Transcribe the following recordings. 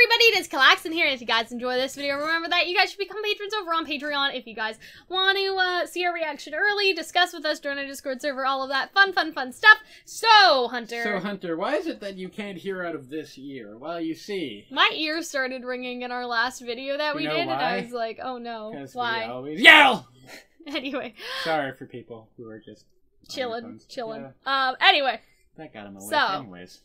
everybody, it is Calxiyn here, and if you guys enjoy this video, remember that you guys should become patrons over on Patreon if you guys want to see our reaction early, discuss with us during our Discord server, all of that fun stuff. So, Hunter, why is it that you can't hear out of this ear? Well, you see. My ears started ringing in our last video that we did, and I was like, oh no, why? We always yell! Anyway. Sorry for people who are just chilling. Yeah. Anyway. That got him awake anyways.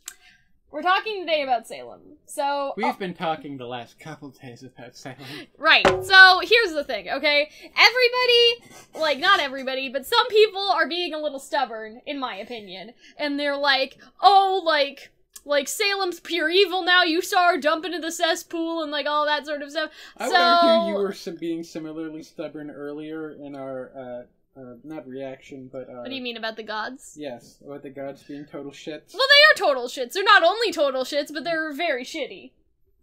We're talking today about Salem. So we've been talking the last couple days about Salem. Right. So here's the thing, okay? Everybody, like not everybody, but some people are being a little stubborn, in my opinion. And they're like, oh, like Salem's pure evil now. You saw her dump into the cesspool and like all that sort of stuff. I would argue you were being similarly stubborn earlier in our not reaction, but what do you mean about the gods? Yes, about the gods being total shits. Well, they are total shits. They're not only total shits, but they're very shitty.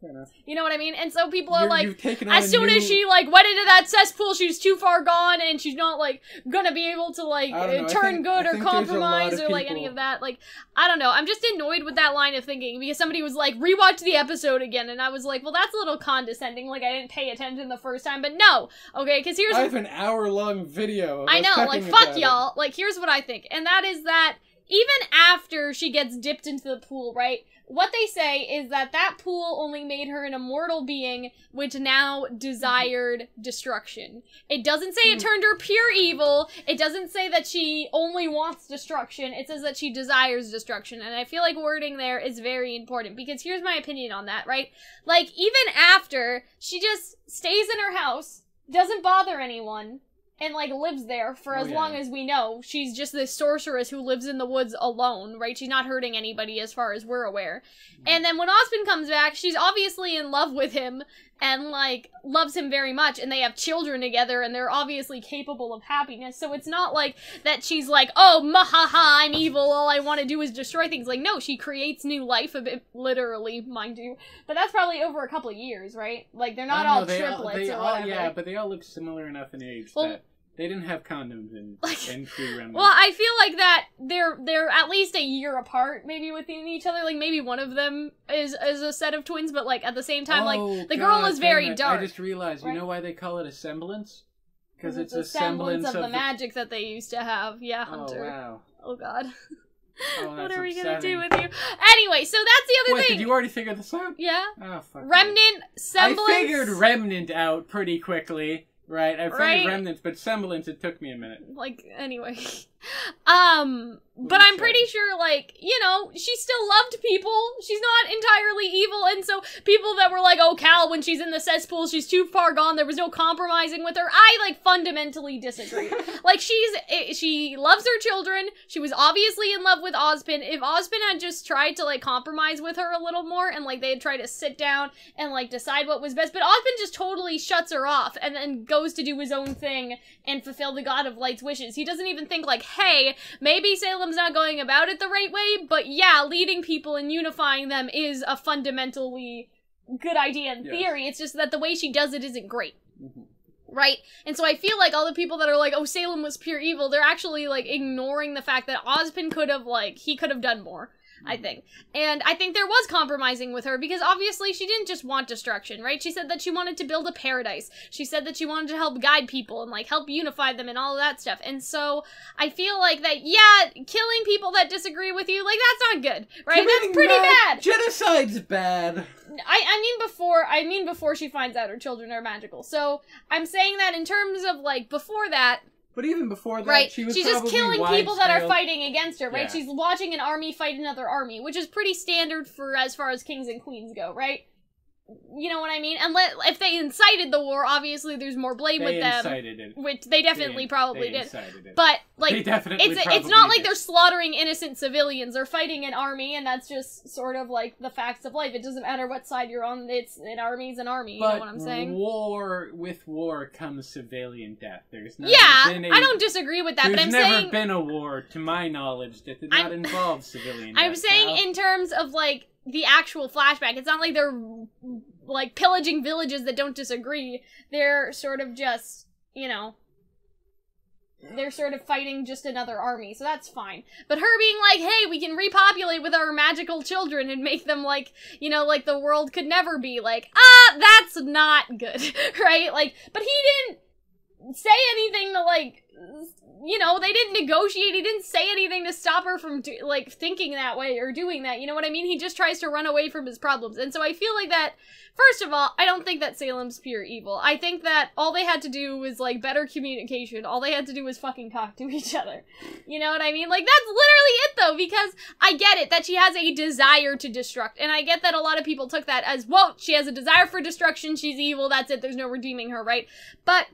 Fair enough. You know what I mean? And so people are like, as soon as she like went into that cesspool, she's too far gone, and she's not like gonna be able to like turn good or compromise or like any of that. Like, I don't know. I'm just annoyed with that line of thinking because somebody was like, rewatch the episode again, and I was like, well, that's a little condescending. Like I didn't pay attention the first time, but no, okay, because here's I have an hour-long video. Of I know, like fuck y'all. Like here's what I think, and that is that even after she gets dipped into the pool, right? What they say is that that pool only made her an immortal being, which now desired destruction. It doesn't say it turned her pure evil. It doesn't say that she only wants destruction. It says that she desires destruction. And I feel like wording there is very important, because here's my opinion on that, right? Like, even after, she just stays in her house, doesn't bother anyone, and, like, lives there for as long as we know. She's just this sorceress who lives in the woods alone, right? She's not hurting anybody as far as we're aware. And then when Osmond comes back, she's obviously in love with him and, like, loves him very much, and they have children together, and they're obviously capable of happiness. So it's not like that she's like, oh, mahaha, I'm evil, all I want to do is destroy things. Like, no, she creates new life, a bit literally, mind you. But that's probably over a couple of years, right? Like, they're not all triplets or whatever. Yeah, but they all look similar enough in age that they didn't have condoms in Free Remnant. Well, I feel like that they're at least a year apart, maybe within each other. Like maybe one of them is a set of twins, but like at the same time, like the girl is very dark. I just realized, right? You know why they call it a semblance? Because it's a semblance of the magic that they used to have. Yeah, Hunter. Oh wow. Oh god. Oh, what are we upsetting. gonna do with you? Anyway, so that's the other thing. Did you already figure this out? Yeah. Oh fuck. Remnant, semblance. I figured Remnant out pretty quickly. Right, I figured Remnants, but semblance, it took me a minute. Like, anyway. But I'm pretty sure, like, you know, she still loved people. She's not entirely evil, and so people that were like, oh, Cal, when she's in the cesspool, she's too far gone, there was no compromising with her, I, like, fundamentally disagree. Like, she loves her children, she was obviously in love with Ozpin. If Ozpin had just tried to, like, compromise with her a little more, and, like, they had tried to sit down and, like, decide what was best, but Ozpin just totally shuts her off, and then goes to do his own thing and fulfill the God of Light's wishes. He doesn't even think, like, hey, maybe Salem's not going about it the right way, but yeah, leading people and unifying them is a fundamentally good idea in theory. It's just that the way she does it isn't great. Right? And so I feel like all the people that are like, oh, Salem was pure evil, they're actually, like, ignoring the fact that Ozpin could have, like, he could have done more. I think. And I think there was compromising with her, because obviously she didn't just want destruction, right? She said that she wanted to build a paradise. She said that she wanted to help guide people and, like, help unify them and all of that stuff. And so I feel like that, yeah, killing people that disagree with you, like, that's not good, right? That's pretty bad. Genocide's bad. I mean before she finds out her children are magical. So I'm saying that in terms of, like, before that. But even before that, she's just killing people that are fighting against her, right? Yeah. She's watching an army fight another army, which is pretty standard for as far as kings and queens go, right? You know what I mean? And if they incited the war, obviously there's more blame with them. They incited it. Which they definitely probably did. But, like, it's not like they're slaughtering innocent civilians. They're fighting an army, and that's just sort of, like, the facts of life. It doesn't matter what side you're on. An army's an army, you know what I'm saying? With war comes civilian death. I don't disagree with that, but I'm saying... There's never been a war, to my knowledge, that did not involve civilian death. I'm saying in terms of, like, the actual flashback. It's not like they're, like, pillaging villages that don't disagree. They're sort of just, you know, they're sort of fighting just another army, so that's fine. But her being like, hey, we can repopulate with our magical children and make them like, you know, like the world could never be, like, that's not good, right? Like, but he didn't say anything to, like, you know, they didn't negotiate, he didn't say anything to stop her from, like, thinking that way or doing that, you know what I mean? He just tries to run away from his problems, and so I feel like that, first of all, I don't think that Salem's pure evil. I think that all they had to do was, like, better communication. All they had to do was fucking talk to each other. You know what I mean? Like, that's literally it, though, because I get it, that she has a desire to destruct, and I get that a lot of people took that as, well, she has a desire for destruction, she's evil, that's it, there's no redeeming her, right? But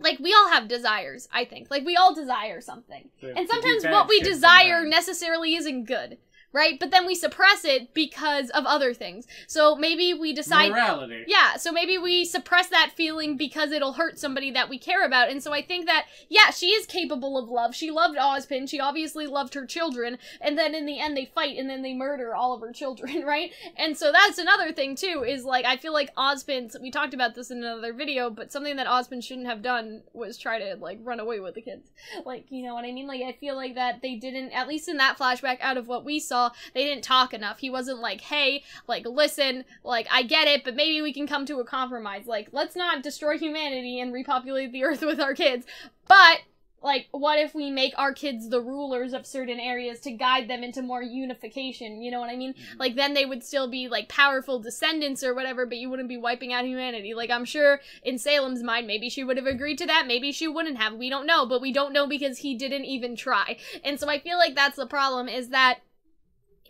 like, we all have desires, I think. Like, we all desire something. And sometimes what we desire necessarily isn't good, right? But then we suppress it because of other things. So maybe we decide... Morality. Yeah, so maybe we suppress that feeling because it'll hurt somebody that we care about. And so I think that, yeah, she is capable of love. She loved Ozpin. She obviously loved her children. And then in the end they fight and then they murder all of her children, right? And so that's another thing, too, is, like, I feel like Ozpin... We talked about this in another video, but something that Ozpin shouldn't have done was try to, like, run away with the kids. Like, you know what I mean? Like, I feel like that they didn't, at least in that flashback, out of what we saw, they didn't talk enough. He wasn't like, hey, like, listen, like, I get it, but maybe we can come to a compromise. Like, let's not destroy humanity and repopulate the earth with our kids, but, like, what if we make our kids the rulers of certain areas to guide them into more unification, you know what I mean? Like, then they would still be, like, powerful descendants or whatever, but you wouldn't be wiping out humanity. Like, I'm sure in Salem's mind, maybe she would have agreed to that, maybe she wouldn't have, we don't know, but we don't know because he didn't even try. And so I feel like that's the problem, is that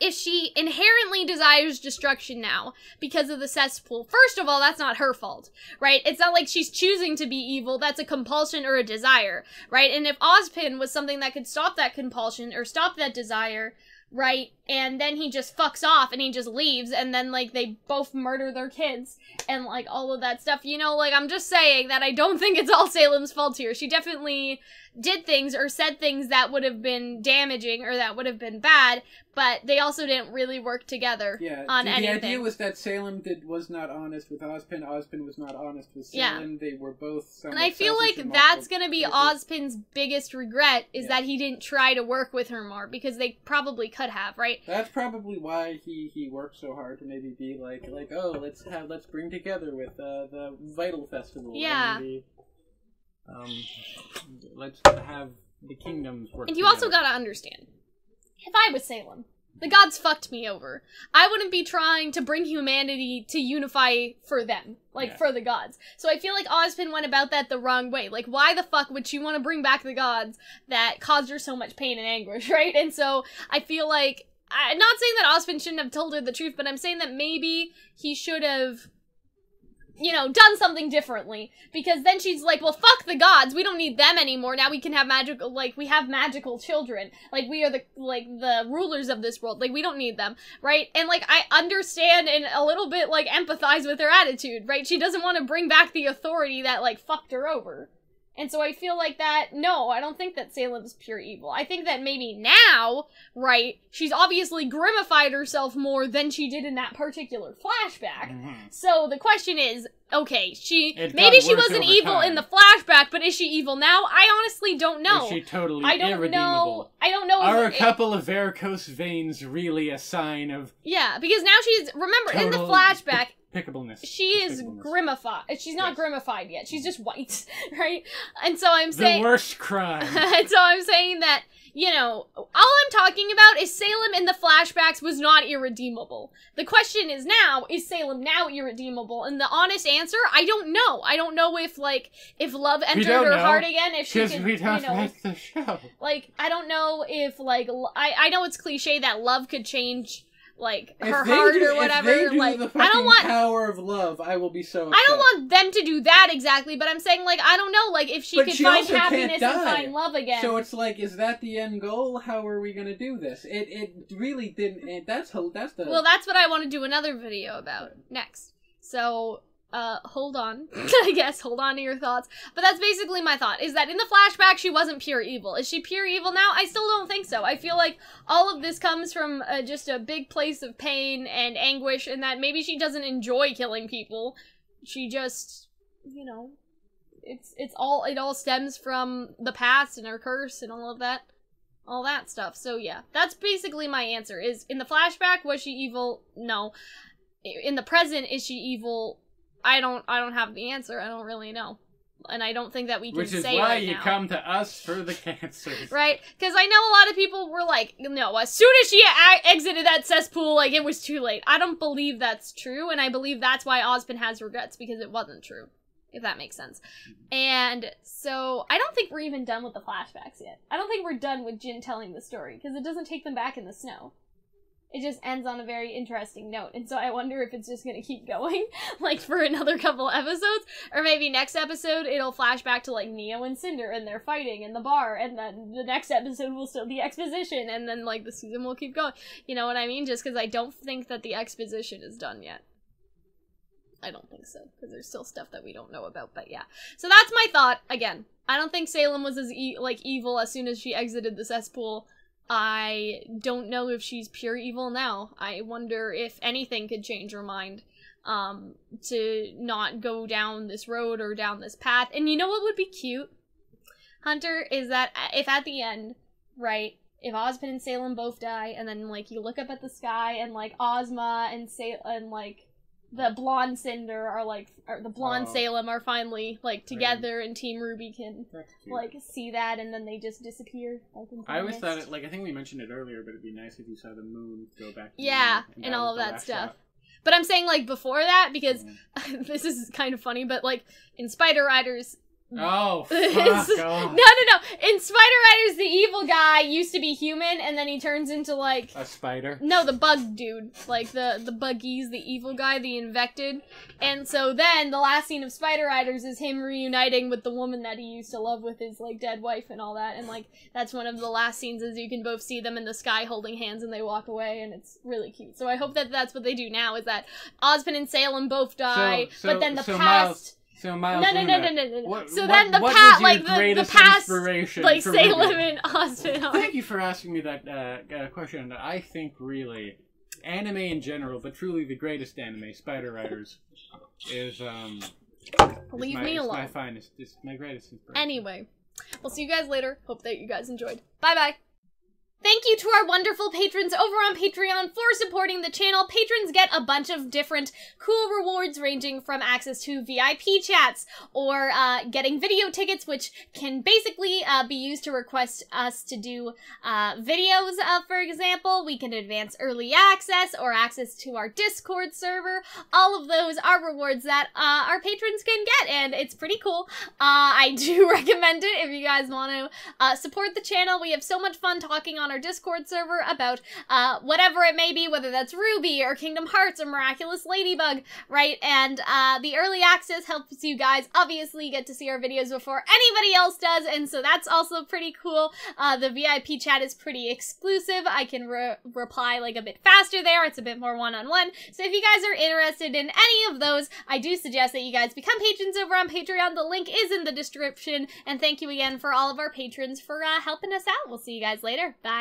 if she inherently desires destruction now because of the cesspool, first of all, that's not her fault, right? It's not like she's choosing to be evil, that's a compulsion or a desire, right? And if Ozpin was something that could stop that compulsion or stop that desire, right, and then he just fucks off and he just leaves and then, like, they both murder their kids and, like, all of that stuff, you know, like, I'm just saying that I don't think it's all Salem's fault here. She definitely did things or said things that would have been damaging or that would have been bad, but they also didn't really work together on anything. The idea was that Salem was not honest with Ozpin, Ozpin was not honest with Salem, they were both and I feel like that's gonna be Ozpin's biggest regret, is that he didn't try to work with her more, because they probably could have, right? That's probably why he worked so hard to maybe be like, oh, let's bring together with the Vital Festival. Yeah. And let's have the kingdoms work And you together. also gotta understand, if I was Salem, the gods fucked me over. I wouldn't be trying to bring humanity to unify for them, like, for the gods. So I feel like Ozpin went about that the wrong way. Like, why the fuck would she want to bring back the gods that caused her so much pain and anguish, right? And so I feel like, I'm not saying that Ozpin shouldn't have told her the truth, but I'm saying that maybe he should have, you know, done something differently, because then she's like, well, fuck the gods, we don't need them anymore, now we can have magical, like, we have magical children, like, we are the, like, the rulers of this world, like, we don't need them, right? And, like, I understand and a little bit, like, empathize with her attitude, right? She doesn't want to bring back the authority that, like, fucked her over. And so I feel like that, no, I don't think that Salem's pure evil. I think that maybe now, right, she's obviously grimified herself more than she did in that particular flashback. So the question is, okay, maybe she wasn't evil in the flashback, but is she evil now? I honestly don't know. Is she totally irredeemable? I don't know. Are a couple of varicose veins really a sign of... Yeah, because now she's, remember, in the flashback... Pickableness. She is grimified. She's not grimified yet. She's just white, right? And so I'm saying... The worst crime. And so I'm saying that, you know, all I'm talking about is Salem in the flashbacks was not irredeemable. The question is now, is Salem now irredeemable? And the honest answer, I don't know. I don't know if, like, if love entered her heart again, if she can, we don't like the show. Like, I don't know if, like, I know it's cliche that love could change, like, her heart or whatever. If they do like, the I don't want power of love, I will be so upset. I don't want them to do that exactly, but I'm saying, like, I don't know, like, if she could find happiness and find love again. So it's like, is that the end goal? How are we gonna do this? It really didn't. That's the. Well, that's what I want to do another video about next. So, hold on. I guess, hold on to your thoughts. But that's basically my thought, is that in the flashback, she wasn't pure evil. Is she pure evil now? I still don't think so. I feel like all of this comes from just a big place of pain and anguish, and that maybe she doesn't enjoy killing people. She just, you know, it all stems from the past and her curse and all that stuff. So yeah, that's basically my answer. Is in the flashback, was she evil? No. In the present, is she evil? I don't have the answer. I don't really know. And I don't think that we can say right now. Which is why you come to us for the answers. Right? Because I know a lot of people were like, no, as soon as she exited that cesspool, like, it was too late. I don't believe that's true, and I believe that's why Ozpin has regrets, because it wasn't true. If that makes sense. And so, I don't think we're even done with the flashbacks yet. I don't think we're done with Jin telling the story, because it doesn't take them back in the snow. It just ends on a very interesting note, and so I wonder if it's just gonna keep going, like, for another couple episodes, or maybe next episode it'll flash back to, like, Neo and Cinder, and they're fighting in the bar, and then the next episode will still be exposition, and then, like, the season will keep going. You know what I mean? Just because I don't think that the exposition is done yet. I don't think so, because there's still stuff that we don't know about, but yeah. So that's my thought. Again, I don't think Salem was as, evil as soon as she exited the cesspool. I don't know if she's pure evil now. I wonder if anything could change her mind, to not go down this road or down this path. And you know what would be cute, Hunter, is that if at the end, right, if Ozpin and Salem both die, and then, like, you look up at the sky, and, like, Ozma and like, the blonde Cinder are, like, or the blonde Salem are finally, like, together, and Team RWBY can, like, see that, and then they just disappear. Like, I always thought it, like, I think we mentioned it earlier, but it'd be nice if you saw the moon go back to the moon, and all of that stuff. But I'm saying, like, before that, because this is kind of funny, but, like, in Spider Riders... Oh, fuck off. No. In Spider Riders, the evil guy used to be human, and then he turns into, like... a spider? No, the bug dude. Like, the buggies, the evil guy, the infected. And so then, the last scene of Spider Riders is him reuniting with the woman that he used to love with his, like, dead wife and all that. And, like, that's one of the last scenes, is you can both see them in the sky holding hands, and they walk away, and it's really cute. So I hope that that's what they do now, is that Ozpin and Salem both die, but then the past... So Miles, no. So then the past, like the past, like Salem and Ozpin are. Thank you for asking me that question. I think really, anime in general, but truly the greatest anime, Spider Riders, is leave me alone. My finest, it's my greatest inspiration. Anyway, we'll see you guys later. Hope that you guys enjoyed. Bye bye. Thank you to our wonderful patrons over on Patreon for supporting the channel. Patrons get a bunch of different cool rewards, ranging from access to VIP chats, or getting video tickets, which can basically be used to request us to do videos, for example. We can advance early access, or access to our Discord server. All of those are rewards that our patrons can get, and it's pretty cool. I do recommend it if you guys want to support the channel. We have so much fun talking on our Discord server about whatever it may be, whether that's RWBY or Kingdom Hearts or Miraculous Ladybug, right? And the early access helps you guys obviously get to see our videos before anybody else does, and so that's also pretty cool. The VIP chat is pretty exclusive. I can reply like a bit faster there. It's a bit more one-on-one. So if you guys are interested in any of those, I do suggest that you guys become patrons over on Patreon. The link is in the description, and thank you again for all of our patrons for helping us out. We'll see you guys later. Bye.